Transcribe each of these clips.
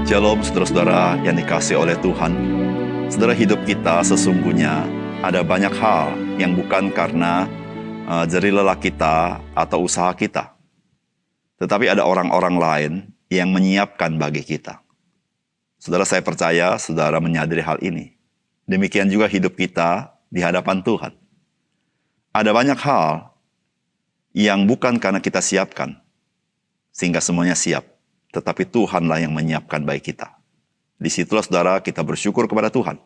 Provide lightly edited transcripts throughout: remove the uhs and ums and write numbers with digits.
Shalom saudara-saudara yang dikasihi oleh Tuhan. Saudara, hidup kita sesungguhnya ada banyak hal yang bukan karena jerih lelah kita atau usaha kita. Tetapi ada orang-orang lain yang menyiapkan bagi kita. Saudara, saya percaya saudara menyadari hal ini. Demikian juga hidup kita di hadapan Tuhan. Ada banyak hal yang bukan karena kita siapkan, sehingga semuanya siap. Tetapi Tuhanlah yang menyiapkan bagi kita. Disitulah saudara kita bersyukur kepada Tuhan.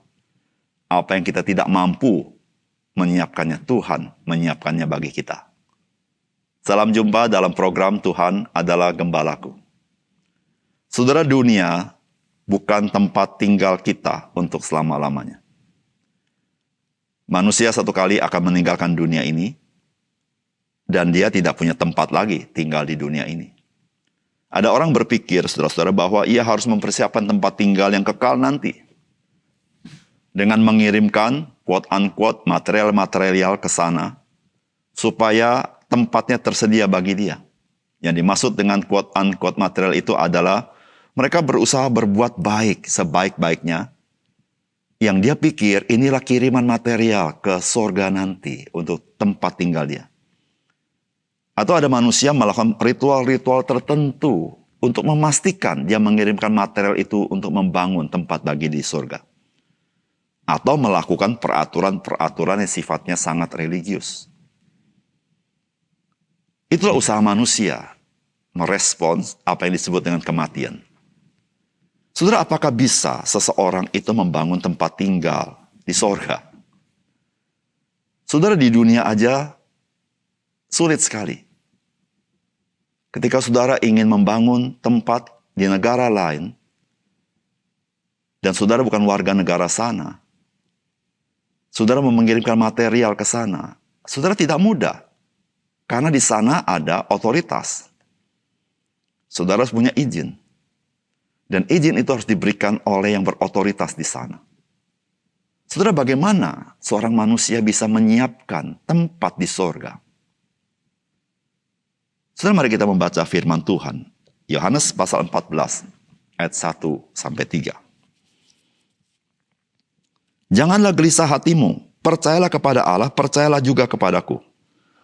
Apa yang kita tidak mampu menyiapkannya, Tuhan menyiapkannya bagi kita. Salam jumpa dalam program Tuhan adalah Gembalaku. Saudara, dunia bukan tempat tinggal kita untuk selama-lamanya. Manusia satu kali akan meninggalkan dunia ini, dan dia tidak punya tempat lagi tinggal di dunia ini. Ada orang berpikir, saudara-saudara, bahwa ia harus mempersiapkan tempat tinggal yang kekal nanti. Dengan mengirimkan, quote-unquote, material-material ke sana, supaya tempatnya tersedia bagi dia. Yang dimaksud dengan quote-unquote material itu adalah, mereka berusaha berbuat baik sebaik-baiknya, yang dia pikir inilah kiriman material ke surga nanti, untuk tempat tinggal dia. Atau ada manusia melakukan ritual-ritual tertentu untuk memastikan dia mengirimkan material itu untuk membangun tempat bagi di surga. Atau melakukan peraturan-peraturan yang sifatnya sangat religius. Itulah usaha manusia merespons apa yang disebut dengan kematian. Saudara, apakah bisa seseorang itu membangun tempat tinggal di surga? Saudara, di dunia aja sulit sekali. Ketika saudara ingin membangun tempat di negara lain, dan saudara bukan warga negara sana, saudara mengirimkan material ke sana, saudara tidak mudah. Karena di sana ada otoritas. Saudara harus punya izin. Dan izin itu harus diberikan oleh yang berotoritas di sana. Saudara, bagaimana seorang manusia bisa menyiapkan tempat di surga? Saudara, mari kita membaca firman Tuhan. Yohanes pasal 14, ayat 1-3. Janganlah gelisah hatimu, percayalah kepada Allah, percayalah juga kepadaku.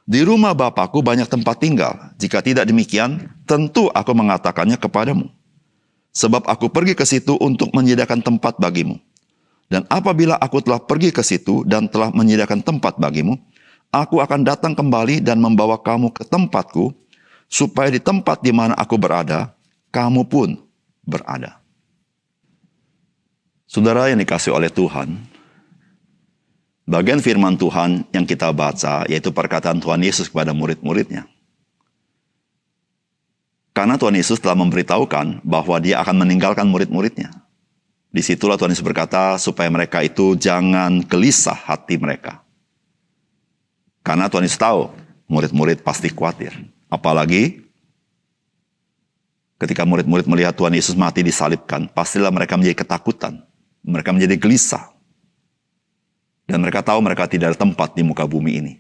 Di rumah Bapa-Ku banyak tempat tinggal. Jika tidak demikian, tentu aku mengatakannya kepadamu. Sebab aku pergi ke situ untuk menyediakan tempat bagimu. Dan apabila aku telah pergi ke situ dan telah menyediakan tempat bagimu, aku akan datang kembali dan membawa kamu ke tempatku, supaya di tempat di mana aku berada, kamu pun berada. Saudara yang dikasihi oleh Tuhan, bagian firman Tuhan yang kita baca, yaitu perkataan Tuhan Yesus kepada murid-muridnya. Karena Tuhan Yesus telah memberitahukan bahwa dia akan meninggalkan murid-muridnya. Disitulah Tuhan Yesus berkata, supaya mereka itu jangan gelisah hati mereka. Karena Tuhan Yesus tahu, murid-murid pasti khawatir. Apalagi ketika murid-murid melihat Tuhan Yesus mati disalibkan, pastilah mereka menjadi ketakutan. Mereka menjadi gelisah. Dan mereka tahu mereka tidak ada tempat di muka bumi ini.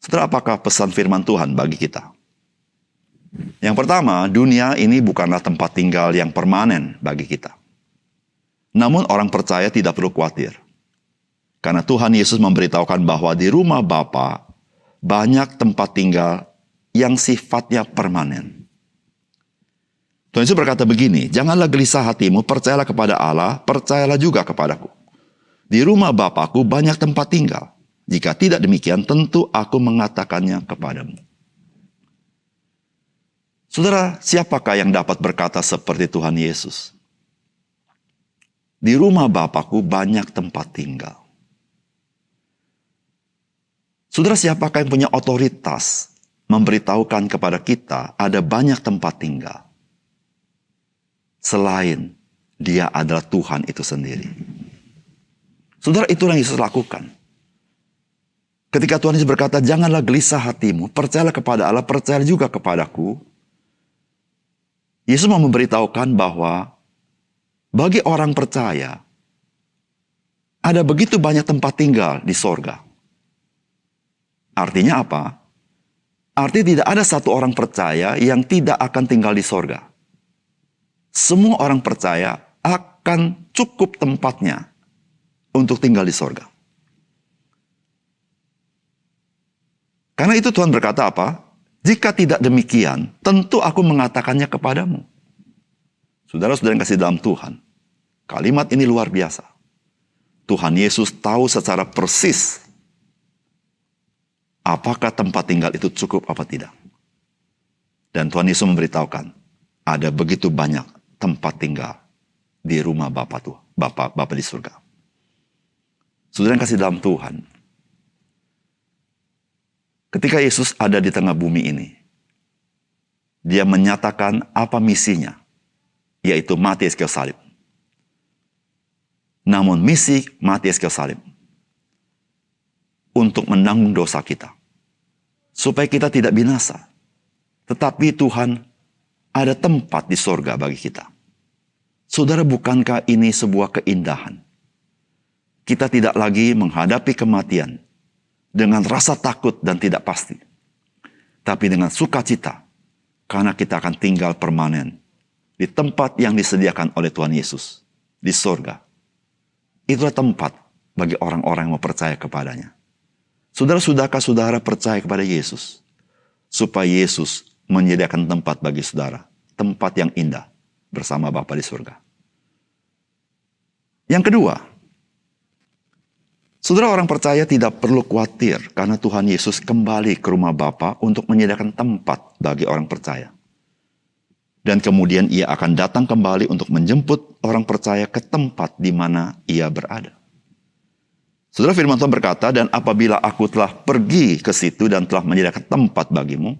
Saudara, apakah pesan firman Tuhan bagi kita? Yang pertama, dunia ini bukanlah tempat tinggal yang permanen bagi kita. Namun orang percaya tidak perlu khawatir. Karena Tuhan Yesus memberitahukan bahwa di rumah Bapa banyak tempat tinggal yang sifatnya permanen. Tuhan Yesus berkata begini, janganlah gelisah hatimu, percayalah kepada Allah, percayalah juga kepadaku. Di rumah Bapa-Ku banyak tempat tinggal. Jika tidak demikian, tentu aku mengatakannya kepadamu. Saudara, siapakah yang dapat berkata seperti Tuhan Yesus? Di rumah Bapa-Ku banyak tempat tinggal. Saudara, siapakah yang punya otoritas memberitahukan kepada kita ada banyak tempat tinggal? Selain dia adalah Tuhan itu sendiri. Saudara, itulah yang Yesus lakukan. Ketika Tuhan Yesus berkata, janganlah gelisah hatimu, percayalah kepada Allah, percayalah juga kepadaku. Yesus mau memberitahukan bahwa bagi orang percaya, ada begitu banyak tempat tinggal di sorga. Artinya apa? Artinya tidak ada satu orang percaya yang tidak akan tinggal di sorga. semua orang percaya akan cukup tempatnya untuk tinggal di sorga. Karena itu Tuhan berkata apa? Jika tidak demikian, tentu aku mengatakannya kepadamu. Saudara-saudara yang kasih dalam Tuhan, kalimat ini luar biasa. Tuhan Yesus tahu secara persis apakah tempat tinggal itu cukup apa tidak. Dan Tuhan Yesus memberitahukan, ada begitu banyak tempat tinggal di rumah Bapa di surga. Saudara yang kasih dalam Tuhan, ketika Yesus ada di tengah bumi ini, dia menyatakan apa misinya, yaitu mati di kayu salib. Namun misi mati di kayu salib untuk menanggung dosa kita, supaya kita tidak binasa. Tetapi Tuhan ada tempat di sorga bagi kita. Saudara, bukankah ini sebuah keindahan? Kita tidak lagi menghadapi kematian dengan rasa takut dan tidak pasti, tapi dengan sukacita, karena kita akan tinggal permanen di tempat yang disediakan oleh Tuhan Yesus, di sorga. Itulah tempat bagi orang-orang yang mau percaya kepadanya. Saudara, sudahkah saudara percaya kepada Yesus? Supaya Yesus menyediakan tempat bagi saudara, tempat yang indah bersama Bapa di surga. Yang kedua, saudara, orang percaya tidak perlu khawatir karena Tuhan Yesus kembali ke rumah Bapa untuk menyediakan tempat bagi orang percaya. Dan kemudian ia akan datang kembali untuk menjemput orang percaya ke tempat di mana ia berada. Saudara, firman Tuhan berkata, dan apabila aku telah pergi ke situ dan telah menyediakan tempat bagimu,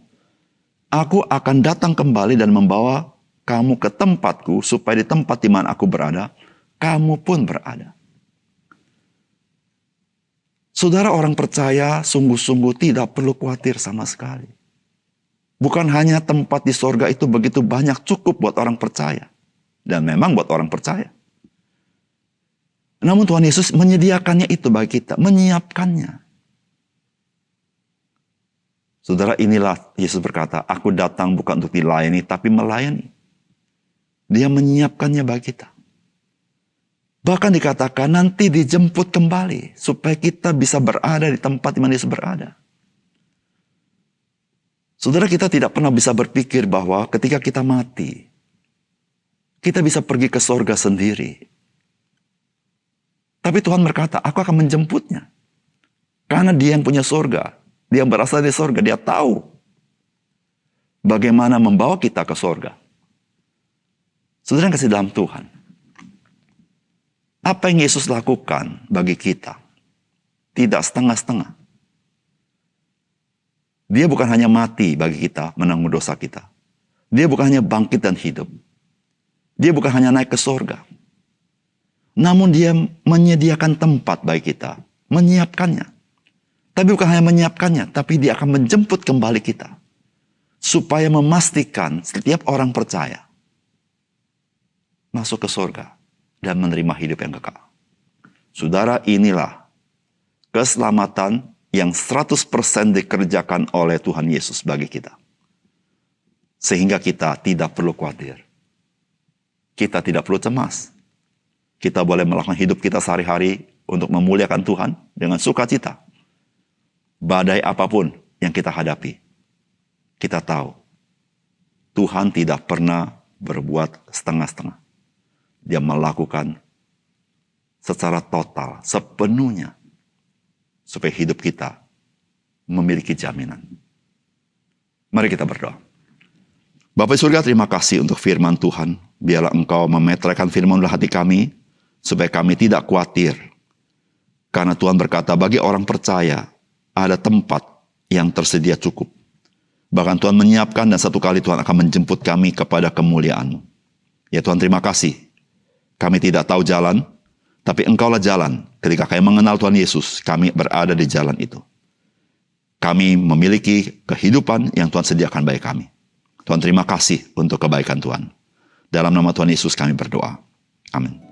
aku akan datang kembali dan membawa kamu ke tempatku, supaya di tempat di mana aku berada, kamu pun berada. Saudara, orang percaya sungguh-sungguh tidak perlu khawatir sama sekali. Bukan hanya tempat di sorga itu begitu banyak, cukup buat orang percaya. Dan memang buat orang percaya. Namun Tuhan Yesus menyediakannya itu bagi kita, menyiapkannya. Saudara, inilah Yesus berkata, aku datang bukan untuk dilayani, tapi melayani. Dia menyiapkannya bagi kita. Bahkan dikatakan nanti dijemput kembali, supaya kita bisa berada di tempat di mana Yesus berada. Saudara, kita tidak pernah bisa berpikir bahwa ketika kita mati, kita bisa pergi ke sorga sendiri. Tapi Tuhan berkata, aku akan menjemputnya. Karena dia yang punya sorga. Dia yang berasal dari sorga. Dia tahu bagaimana membawa kita ke sorga. Saudara yang kasih dalam Tuhan. Apa yang Yesus lakukan bagi kita? Tidak setengah-setengah. Dia bukan hanya mati bagi kita, menanggung dosa kita. Dia bukan hanya bangkit dan hidup. Dia bukan hanya naik ke sorga. Namun dia menyediakan tempat bagi kita, menyiapkannya. Tapi bukan hanya menyiapkannya, tapi dia akan menjemput kembali kita. Supaya memastikan setiap orang percaya masuk ke sorga dan menerima hidup yang kekal. Saudara, inilah keselamatan yang 100% dikerjakan oleh Tuhan Yesus bagi kita. Sehingga kita tidak perlu khawatir. Kita tidak perlu cemas. Kita boleh melakukan hidup kita sehari-hari untuk memuliakan Tuhan dengan sukacita. Badai apapun yang kita hadapi, kita tahu Tuhan tidak pernah berbuat setengah-setengah. Dia melakukan secara total, sepenuhnya, supaya hidup kita memiliki jaminan. Mari kita berdoa. Bapa di surga, terima kasih untuk firman Tuhan. Biarlah Engkau memeteraikan firman dalam hati kami, supaya kami tidak khawatir. Karena Tuhan berkata, bagi orang percaya, ada tempat yang tersedia cukup. Bahkan Tuhan menyiapkan, dan satu kali Tuhan akan menjemput kami kepada kemuliaan-Mu. Ya Tuhan, terima kasih. Kami tidak tahu jalan, tapi Engkaulah jalan. Ketika kami mengenal Tuhan Yesus, kami berada di jalan itu. Kami memiliki kehidupan yang Tuhan sediakan bagi kami. Tuhan, terima kasih untuk kebaikan Tuhan. Dalam nama Tuhan Yesus kami berdoa. Amin.